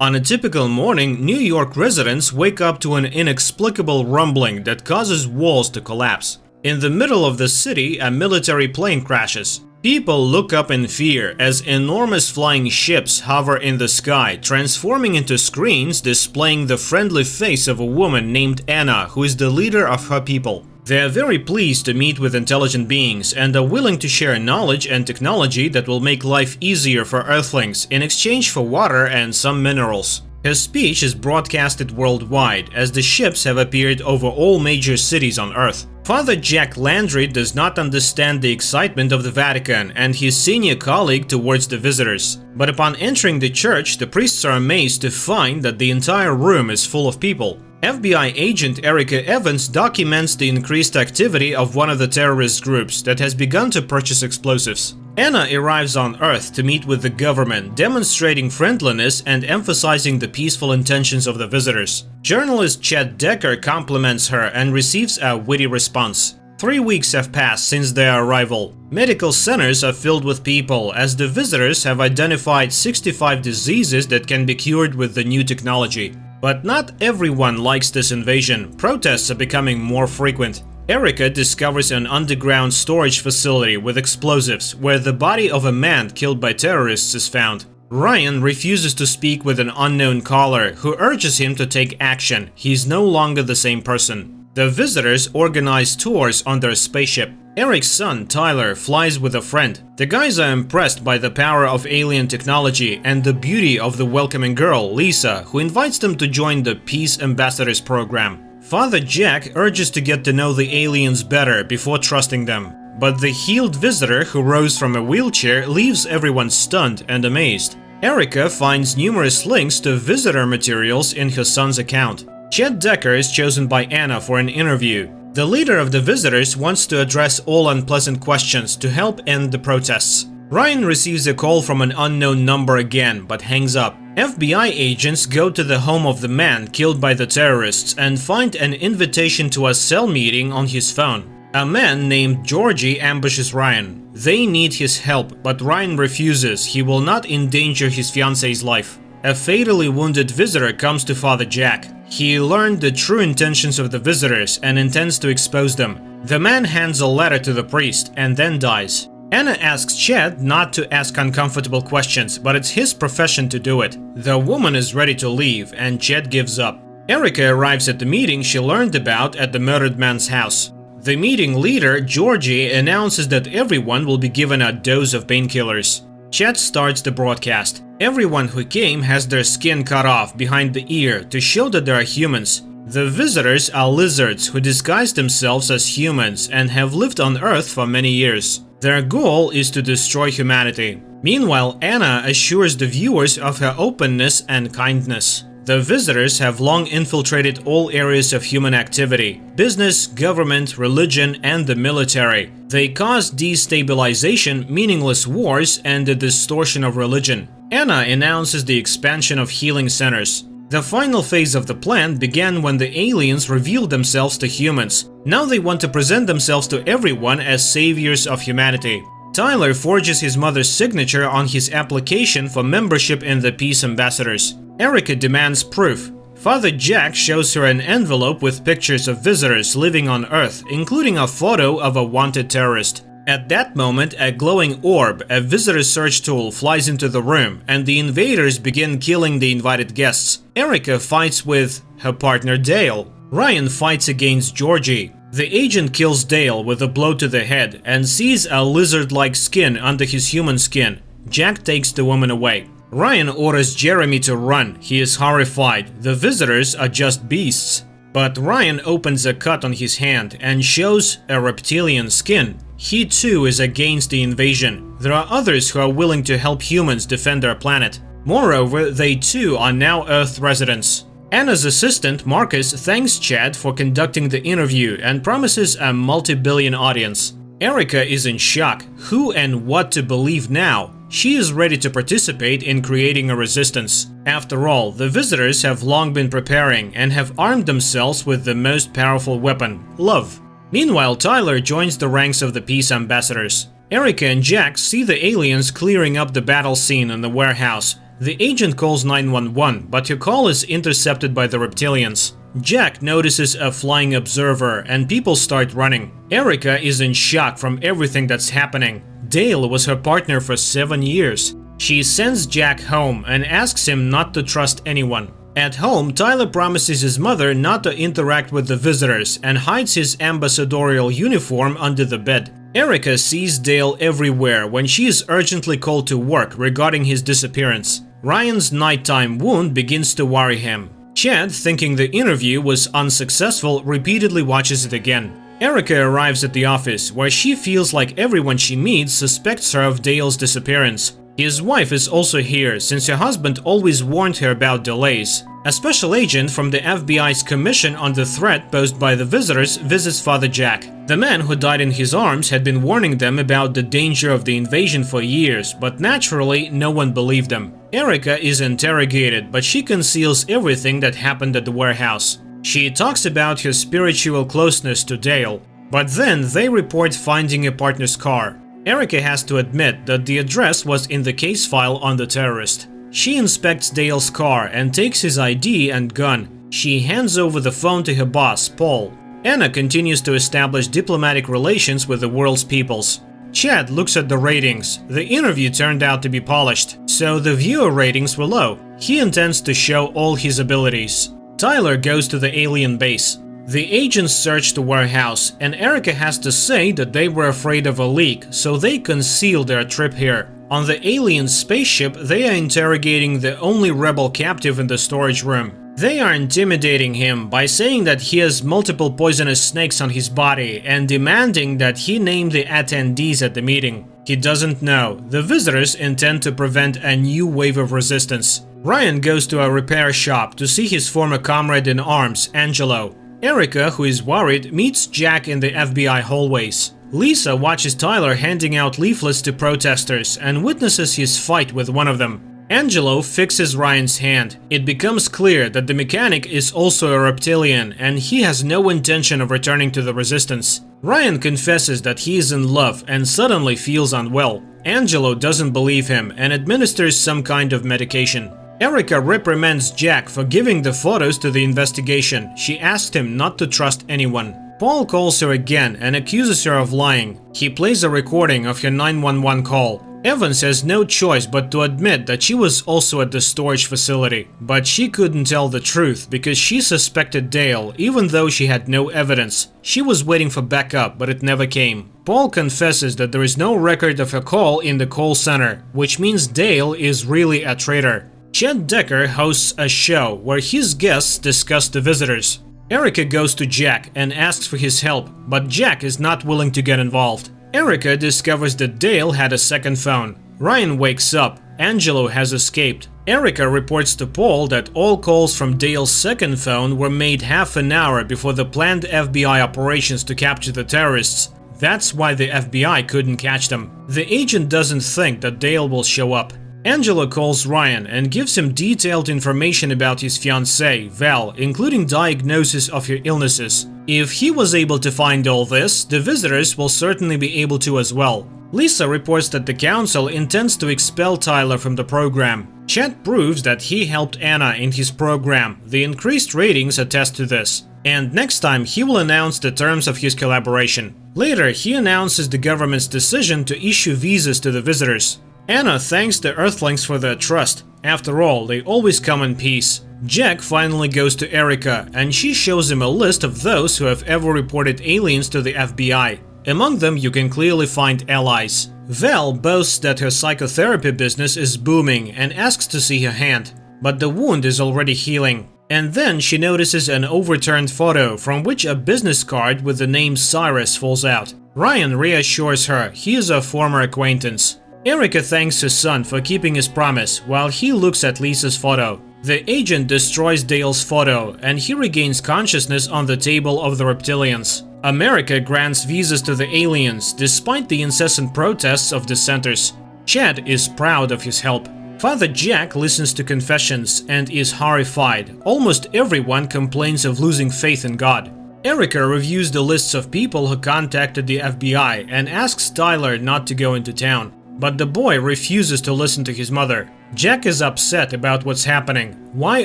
On a typical morning, New York residents wake up to an inexplicable rumbling that causes walls to collapse. In the middle of the city, a military plane crashes. People look up in fear as enormous flying ships hover in the sky, transforming into screens displaying the friendly face of a woman named Anna, who is the leader of her people. They are very pleased to meet with intelligent beings and are willing to share knowledge and technology that will make life easier for Earthlings in exchange for water and some minerals. Her speech is broadcasted worldwide as the ships have appeared over all major cities on Earth. Father Jack Landry does not understand the excitement of the Vatican and his senior colleague towards the visitors. But upon entering the church, the priests are amazed to find that the entire room is full of people. FBI agent Erica Evans documents the increased activity of one of the terrorist groups that has begun to purchase explosives. Anna arrives on Earth to meet with the government, demonstrating friendliness and emphasizing the peaceful intentions of the visitors. Journalist Chad Decker compliments her and receives a witty response. 3 weeks have passed since their arrival. Medical centers are filled with people as the visitors have identified 65 diseases that can be cured with the new technology. But not everyone likes this invasion. Protests are becoming more frequent. Erica discovers an underground storage facility with explosives where the body of a man killed by terrorists is found. Ryan refuses to speak with an unknown caller who urges him to take action. He's no longer the same person. The visitors organize tours on their spaceship. Eric's son, Tyler, flies with a friend. The guys are impressed by the power of alien technology and the beauty of the welcoming girl, Lisa, who invites them to join the Peace Ambassadors program. Father Jack urges to get to know the aliens better before trusting them. But the healed visitor who rose from a wheelchair leaves everyone stunned and amazed. Erica finds numerous links to visitor materials in her son's account. Chad Decker is chosen by Anna for an interview. The leader of the visitors wants to address all unpleasant questions to help end the protests. Ryan receives a call from an unknown number again, but hangs up. FBI agents go to the home of the man killed by the terrorists and find an invitation to a cell meeting on his phone. A man named Georgie ambushes Ryan. They need his help, but Ryan refuses. He will not endanger his fiance's life. A fatally wounded visitor comes to Father Jack. He learned the true intentions of the visitors and intends to expose them. The man hands a letter to the priest and then dies. Anna asks Chad not to ask uncomfortable questions, but it's his profession to do it. The woman is ready to leave and Chad gives up. Erica arrives at the meeting she learned about at the murdered man's house. The meeting leader, Georgie, announces that everyone will be given a dose of painkillers. Chad starts the broadcast. Everyone who came has their skin cut off behind the ear to show that they are humans. The visitors are lizards who disguise themselves as humans and have lived on Earth for many years. Their goal is to destroy humanity. Meanwhile, Anna assures the viewers of her openness and kindness. The visitors have long infiltrated all areas of human activity: business, government, religion, and the military. They cause destabilization, meaningless wars, and the distortion of religion. Anna announces the expansion of healing centers. The final phase of the plan began when the aliens revealed themselves to humans. Now they want to present themselves to everyone as saviors of humanity. Tyler forges his mother's signature on his application for membership in the Peace Ambassadors. Erica demands proof. Father Jack shows her an envelope with pictures of visitors living on Earth, including a photo of a wanted terrorist. At that moment, a glowing orb, a visitor search tool, flies into the room, and the invaders begin killing the invited guests. Erica fights with her partner Dale. Ryan fights against Georgie. The agent kills Dale with a blow to the head and sees a lizard-like skin under his human skin. Jack takes the woman away. Ryan orders Jeremy to run. He is horrified. The visitors are just beasts. But Ryan opens a cut on his hand and shows a reptilian skin. He too is against the invasion. There are others who are willing to help humans defend their planet. Moreover, they too are now Earth residents. Anna's assistant, Marcus, thanks Chad for conducting the interview and promises a multi-billion audience. Erica is in shock. Who and what to believe now? She is ready to participate in creating a resistance. After all, the visitors have long been preparing and have armed themselves with the most powerful weapon: love. Meanwhile, Tyler joins the ranks of the Peace Ambassadors. Erica and Jack see the aliens clearing up the battle scene in the warehouse. The agent calls 911, but her call is intercepted by the reptilians. Jack notices a flying observer and people start running. Erica is in shock from everything that's happening. Dale was her partner for 7 years. She sends Jack home and asks him not to trust anyone. At home, Tyler promises his mother not to interact with the visitors and hides his ambassadorial uniform under the bed. Erica sees Dale everywhere when she is urgently called to work regarding his disappearance. Ryan's nighttime wound begins to worry him. Chad, thinking the interview was unsuccessful, repeatedly watches it again. Erica arrives at the office, where she feels like everyone she meets suspects her of Dale's disappearance. His wife is also here, since her husband always warned her about delays. A special agent from the FBI's Commission on the Threat posed by the visitors visits Father Jack. The man who died in his arms had been warning them about the danger of the invasion for years, but naturally no one believed them. Erica is interrogated, but she conceals everything that happened at the warehouse. She talks about her spiritual closeness to Dale, but then they report finding a partner's car. Erica has to admit that the address was in the case file on the terrorist. She inspects Dale's car and takes his ID and gun. She hands over the phone to her boss, Paul. Anna continues to establish diplomatic relations with the world's peoples. Chad looks at the ratings. The interview turned out to be polished, so the viewer ratings were low. He intends to show all his abilities. Tyler goes to the alien base. The agents search the warehouse, and Erica has to say that they were afraid of a leak, so they conceal their trip here. On the alien spaceship, they are interrogating the only rebel captive in the storage room. They are intimidating him by saying that he has multiple poisonous snakes on his body and demanding that he name the attendees at the meeting. He doesn't know. The visitors intend to prevent a new wave of resistance. Ryan goes to a repair shop to see his former comrade in arms, Angelo. Erica, who is worried, meets Jack in the FBI hallways. Lisa watches Tyler handing out leaflets to protesters and witnesses his fight with one of them. Angelo fixes Ryan's hand. It becomes clear that the mechanic is also a reptilian and he has no intention of returning to the resistance. Ryan confesses that he is in love and suddenly feels unwell. Angelo doesn't believe him and administers some kind of medication. Erica reprimands Jack for giving the photos to the investigation. She asked him not to trust anyone. Paul calls her again and accuses her of lying. He plays a recording of her 911 call. Evans has no choice but to admit that she was also at the storage facility. But she couldn't tell the truth because she suspected Dale, even though she had no evidence. She was waiting for backup, but it never came. Paul confesses that there is no record of a call in the call center, which means Dale is really a traitor. Chet Decker hosts a show where his guests discuss the visitors. Erica goes to Jack and asks for his help, but Jack is not willing to get involved. Erica discovers that Dale had a second phone. Ryan wakes up. Angelo has escaped. Erica reports to Paul that all calls from Dale's second phone were made half an hour before the planned FBI operations to capture the terrorists. That's why the FBI couldn't catch them. The agent doesn't think that Dale will show up. Angelo calls Ryan and gives him detailed information about his fiancée, Val, including diagnosis of her illnesses. If he was able to find all this, the visitors will certainly be able to as well. Lisa reports that the council intends to expel Tyler from the program. Chet proves that he helped Anna in his program. The increased ratings attest to this. And next time he will announce the terms of his collaboration. Later, he announces the government's decision to issue visas to the visitors. Anna thanks the Earthlings for their trust. After all, they always come in peace. Jack finally goes to Erica, and she shows him a list of those who have ever reported aliens to the FBI. Among them, you can clearly find allies. Val boasts that her psychotherapy business is booming and asks to see her hand, but the wound is already healing. And then she notices an overturned photo from which a business card with the name Cyrus falls out. Ryan reassures her he is a former acquaintance. Erica thanks his son for keeping his promise while he looks at Lisa's photo. The agent destroys Dale's photo and he regains consciousness on the table of the reptilians. America grants visas to the aliens despite the incessant protests of dissenters. Chad is proud of his help. Father Jack listens to confessions and is horrified. Almost everyone complains of losing faith in God. Erica reviews the lists of people who contacted the FBI and asks Tyler not to go into town. but the boy refuses to listen to his mother. Jack is upset about what's happening. Why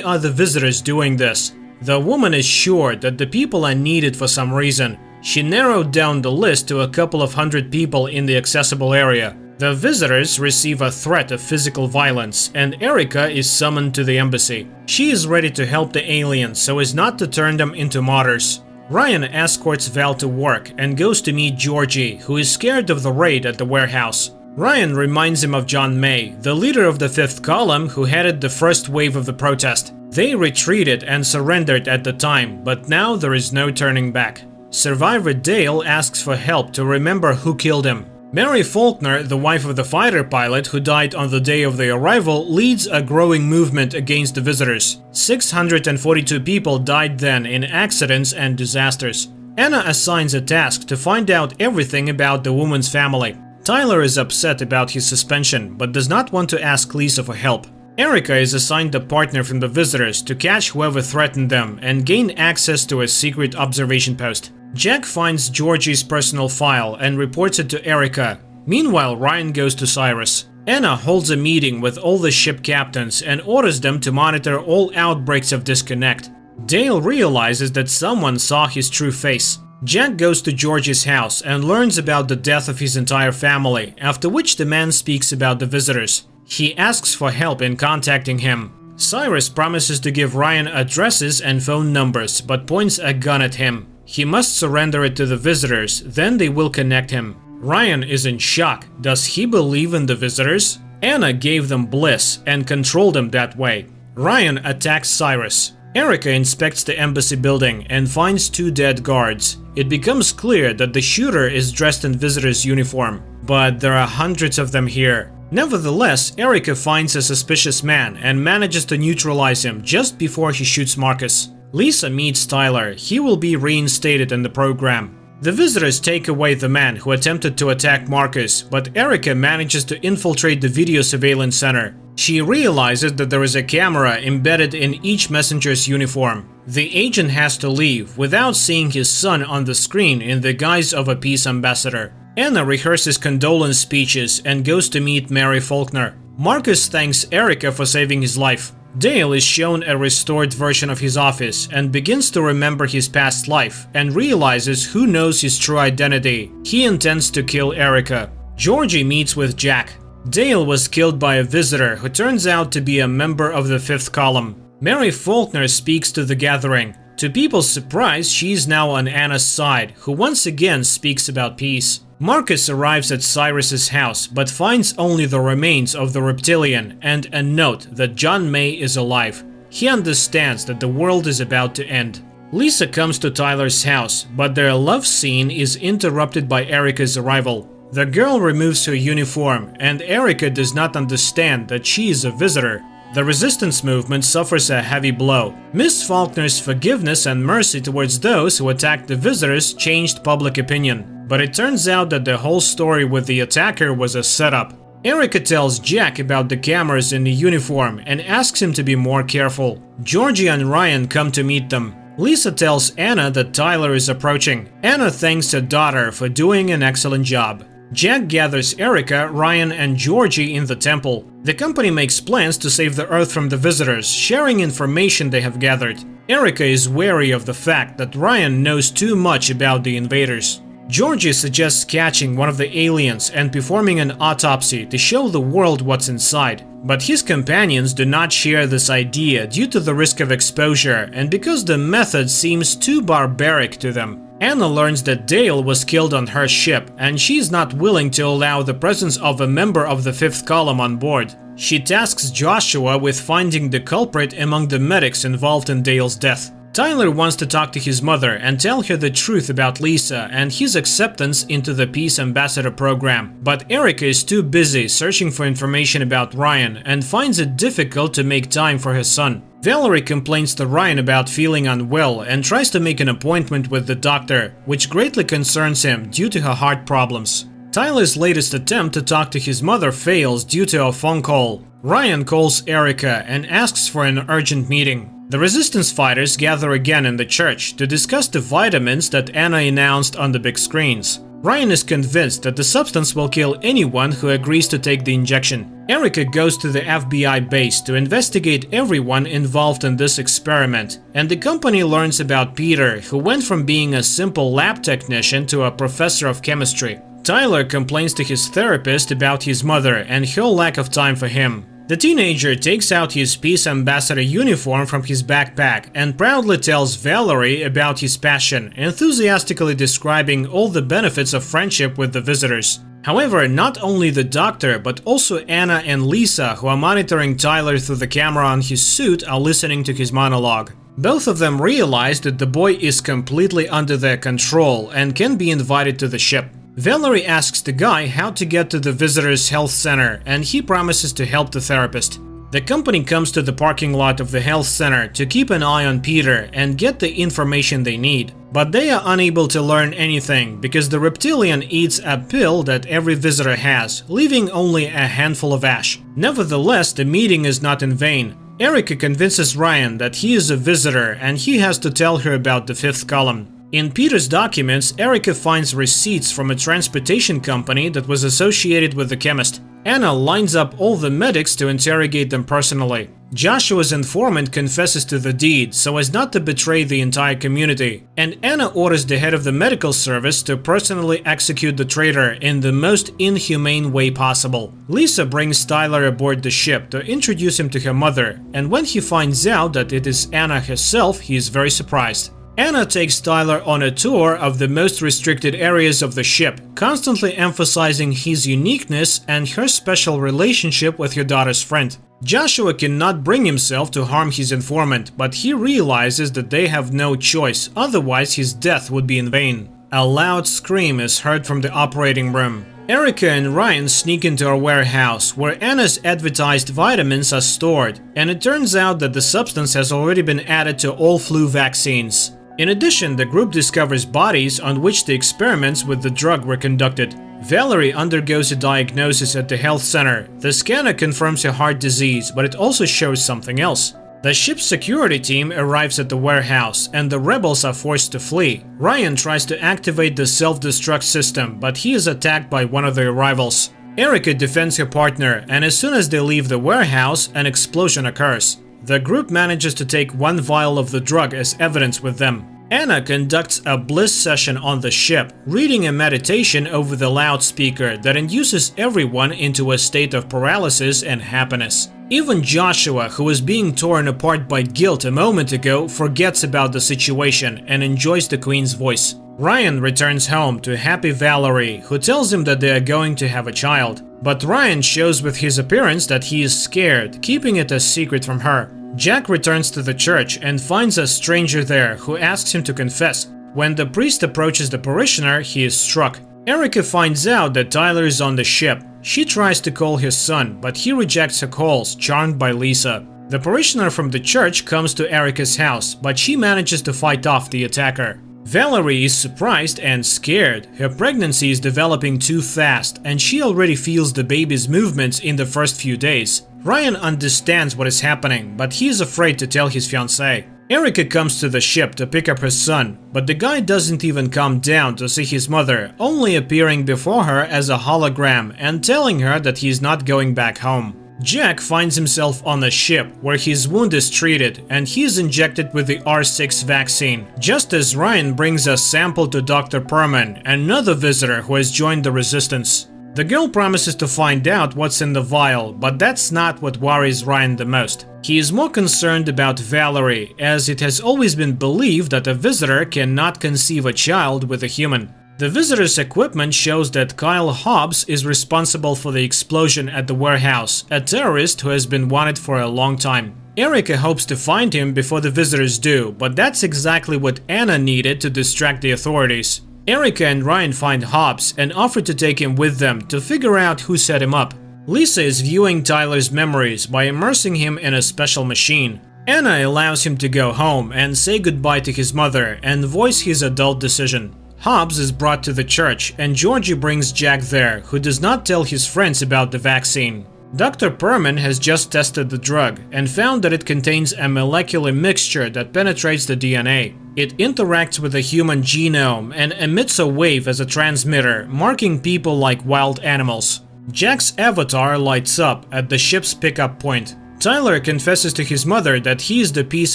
are the visitors doing this? The woman is sure that the people are needed for some reason. She narrowed down the list to a couple of hundred people in the accessible area. The visitors receive a threat of physical violence, and Erica is summoned to the embassy. She is ready to help the aliens so as not to turn them into martyrs. Ryan escorts Val to work and goes to meet Georgie, who is scared of the raid at the warehouse. Ryan reminds him of John May, the leader of the Fifth Column who headed the first wave of the protest. They retreated and surrendered at the time, but now there is no turning back. Survivor Dale asks for help to remember who killed him. Mary Faulkner, the wife of the fighter pilot who died on the day of the arrival, leads a growing movement against the visitors. 642 people died then in accidents and disasters. Anna assigns a task to find out everything about the woman's family. Tyler is upset about his suspension, but does not want to ask Lisa for help. Erica is assigned a partner from the visitors to catch whoever threatened them and gain access to a secret observation post. Jack finds Georgie's personal file and reports it to Erica. Meanwhile, Ryan goes to Cyrus. Anna holds a meeting with all the ship captains and orders them to monitor all outbreaks of disconnect. Dale realizes that someone saw his true face. Jack goes to Georgie's house and learns about the death of his entire family, after which the man speaks about the visitors. He asks for help in contacting him. Cyrus promises to give Ryan addresses and phone numbers, but points a gun at him. He must surrender it to the visitors, then they will connect him. Ryan is in shock. Does he believe in the visitors? Anna gave them bliss and controlled them that way. Ryan attacks Cyrus. Erica inspects the embassy building and finds 2 dead guards. It becomes clear that the shooter is dressed in visitor's uniform, but there are hundreds of them here. Nevertheless, Erica finds a suspicious man and manages to neutralize him just before he shoots Marcus. Lisa meets Tyler. He will be reinstated in the program. The visitors take away the man who attempted to attack Marcus, but Erica manages to infiltrate the video surveillance center. She realizes that there is a camera embedded in each messenger's uniform. The agent has to leave without seeing his son on the screen in the guise of a peace ambassador. Anna rehearses condolence speeches and goes to meet Mary Faulkner. Marcus thanks Erica for saving his life. Dale is shown a restored version of his office and begins to remember his past life and realizes who knows his true identity. He intends to kill Erica. Georgie meets with Jack. Dale was killed by a visitor who turns out to be a member of the Fifth Column. Mary Faulkner speaks to the gathering. To people's surprise, she is now on Anna's side, who once again speaks about peace. Marcus arrives at Cyrus's house, but finds only the remains of the reptilian and a note that John May is alive. He understands that the world is about to end. Lisa comes to Tyler's house, but their love scene is interrupted by Erica's arrival. The girl removes her uniform, and Erica does not understand that she is a visitor. The resistance movement suffers a heavy blow. Miss Faulkner's forgiveness and mercy towards those who attacked the visitors changed public opinion. But it turns out that the whole story with the attacker was a setup. Erica tells Jack about the cameras in the uniform and asks him to be more careful. Georgie and Ryan come to meet them. Lisa tells Anna that Tyler is approaching. Anna thanks her daughter for doing an excellent job. Jack gathers Erica, Ryan, and Georgie in the temple. The company makes plans to save the Earth from the visitors, sharing information they have gathered. Erica is wary of the fact that Ryan knows too much about the invaders. Georgie suggests catching one of the aliens and performing an autopsy to show the world what's inside. But his companions do not share this idea due to the risk of exposure and because the method seems too barbaric to them. Anna learns that Dale was killed on her ship, and she's not willing to allow the presence of a member of the Fifth Column on board. She tasks Joshua with finding the culprit among the medics involved in Dale's death. Tyler wants to talk to his mother and tell her the truth about Lisa and his acceptance into the Peace Ambassador program, but Erica is too busy searching for information about Ryan and finds it difficult to make time for her son. Valerie complains to Ryan about feeling unwell and tries to make an appointment with the doctor, which greatly concerns him due to her heart problems. Tyler's latest attempt to talk to his mother fails due to a phone call. Ryan calls Erica and asks for an urgent meeting. The resistance fighters gather again in the church to discuss the vitamins that Anna announced on the big screens. Ryan is convinced that the substance will kill anyone who agrees to take the injection. Erica goes to the FBI base to investigate everyone involved in this experiment, and the company learns about Peter, who went from being a simple lab technician to a professor of chemistry. Tyler complains to his therapist about his mother and her lack of time for him. The teenager takes out his peace ambassador uniform from his backpack and proudly tells Valerie about his passion, enthusiastically describing all the benefits of friendship with the visitors. However, not only the doctor, but also Anna and Lisa, who are monitoring Tyler through the camera on his suit, are listening to his monologue. Both of them realize that the boy is completely under their control and can be invited to the ship. Valerie asks the guy how to get to the visitors' health center, and he promises to help the therapist. The company comes to the parking lot of the health center to keep an eye on Peter and get the information they need. But they are unable to learn anything because the reptilian eats a pill that every visitor has, leaving only a handful of ash. Nevertheless, the meeting is not in vain. Erica convinces Ryan that he is a visitor and he has to tell her about the fifth column. In Peter's documents, Erica finds receipts from a transportation company that was associated with the chemist. Anna lines up all the medics to interrogate them personally. Joshua's informant confesses to the deed so as not to betray the entire community, and Anna orders the head of the medical service to personally execute the traitor in the most inhumane way possible. Lisa brings Tyler aboard the ship to introduce him to her mother, and when he finds out that it is Anna herself, he is very surprised. Anna takes Tyler on a tour of the most restricted areas of the ship, constantly emphasizing his uniqueness and her special relationship with her daughter's friend. Joshua cannot bring himself to harm his informant, but he realizes that they have no choice, otherwise his death would be in vain. A loud scream is heard from the operating room. Erica and Ryan sneak into a warehouse where Anna's advertised vitamins are stored, and it turns out that the substance has already been added to all flu vaccines. In addition, the group discovers bodies on which the experiments with the drug were conducted. Valerie undergoes a diagnosis at the health center. The scanner confirms her heart disease, but it also shows something else. The ship's security team arrives at the warehouse, and the rebels are forced to flee. Ryan tries to activate the self-destruct system, but he is attacked by one of the rivals. Erica defends her partner, and as soon as they leave the warehouse, an explosion occurs. The group manages to take one vial of the drug as evidence with them. Anna conducts a bliss session on the ship, reading a meditation over the loudspeaker that induces everyone into a state of paralysis and happiness. Even Joshua, who was being torn apart by guilt a moment ago, forgets about the situation and enjoys the Queen's voice. Ryan returns home to happy Valerie, who tells him that they are going to have a child. But Ryan shows with his appearance that he is scared, keeping it a secret from her. Jack returns to the church and finds a stranger there who asks him to confess. When the priest approaches the parishioner, he is struck. Erica finds out that Tyler is on the ship. She tries to call his son, but he rejects her calls, charmed by Lisa. The parishioner from the church comes to Erica's house, but she manages to fight off the attacker. Valerie is surprised and scared. Her pregnancy is developing too fast, and she already feels the baby's movements in the first few days. Ryan understands what is happening, but he is afraid to tell his fiancée. Erica comes to the ship to pick up her son, but the guy doesn't even come down to see his mother, only appearing before her as a hologram and telling her that he is not going back home. Jack finds himself on a ship where his wound is treated and he is injected with the R6 vaccine, just as Ryan brings a sample to Dr. Perman, another visitor who has joined the resistance. The girl promises to find out what's in the vial, but that's not what worries Ryan the most. He is more concerned about Valerie, as it has always been believed that a visitor cannot conceive a child with a human. The visitor's equipment shows that Kyle Hobbs is responsible for the explosion at the warehouse, a terrorist who has been wanted for a long time. Erica hopes to find him before the visitors do, but that's exactly what Anna needed to distract the authorities. Erica and Ryan find Hobbs and offer to take him with them to figure out who set him up. Lisa is viewing Tyler's memories by immersing him in a special machine. Anna allows him to go home and say goodbye to his mother and voice his adult decision. Hobbs is brought to the church, and Georgie brings Jack there, who does not tell his friends about the vaccine. Dr. Perman has just tested the drug and found that it contains a molecular mixture that penetrates the DNA. It interacts with the human genome and emits a wave as a transmitter, marking people like wild animals. Jack's avatar lights up at the ship's pickup point. Tyler confesses to his mother that he is the peace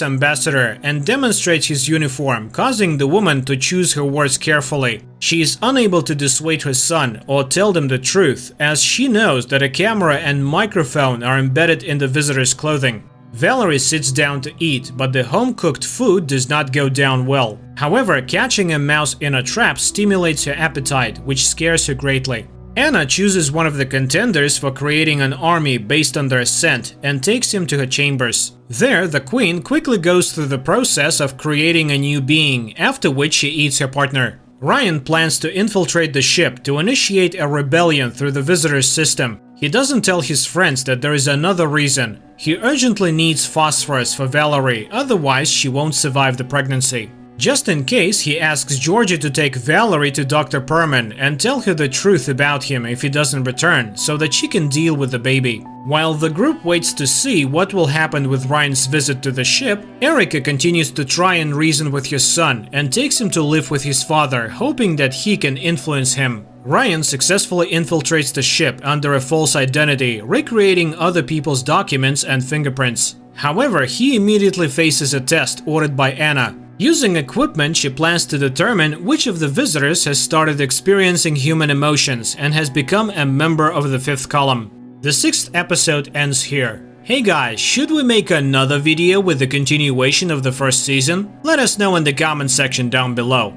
ambassador and demonstrates his uniform, causing the woman to choose her words carefully. She is unable to dissuade her son or tell them the truth, as she knows that a camera and microphone are embedded in the visitor's clothing. Valerie sits down to eat, but the home-cooked food does not go down well. However, catching a mouse in a trap stimulates her appetite, which scares her greatly. Anna chooses one of the contenders for creating an army based on their scent and takes him to her chambers. There, the queen quickly goes through the process of creating a new being, after which she eats her partner. Ryan plans to infiltrate the ship to initiate a rebellion through the visitor's system. He doesn't tell his friends that there is another reason. He urgently needs phosphorus for Valerie, otherwise she won't survive the pregnancy. Just in case, he asks Georgie to take Valerie to Dr. Perman and tell her the truth about him if he doesn't return, so that she can deal with the baby. While the group waits to see what will happen with Ryan's visit to the ship, Erica continues to try and reason with his son and takes him to live with his father, hoping that he can influence him. Ryan successfully infiltrates the ship under a false identity, recreating other people's documents and fingerprints. However, he immediately faces a test ordered by Anna. Using equipment, she plans to determine which of the visitors has started experiencing human emotions and has become a member of the fifth column. The 6th episode ends here. Hey guys, should we make another video with the continuation of the first season? Let us know in the comment section down below.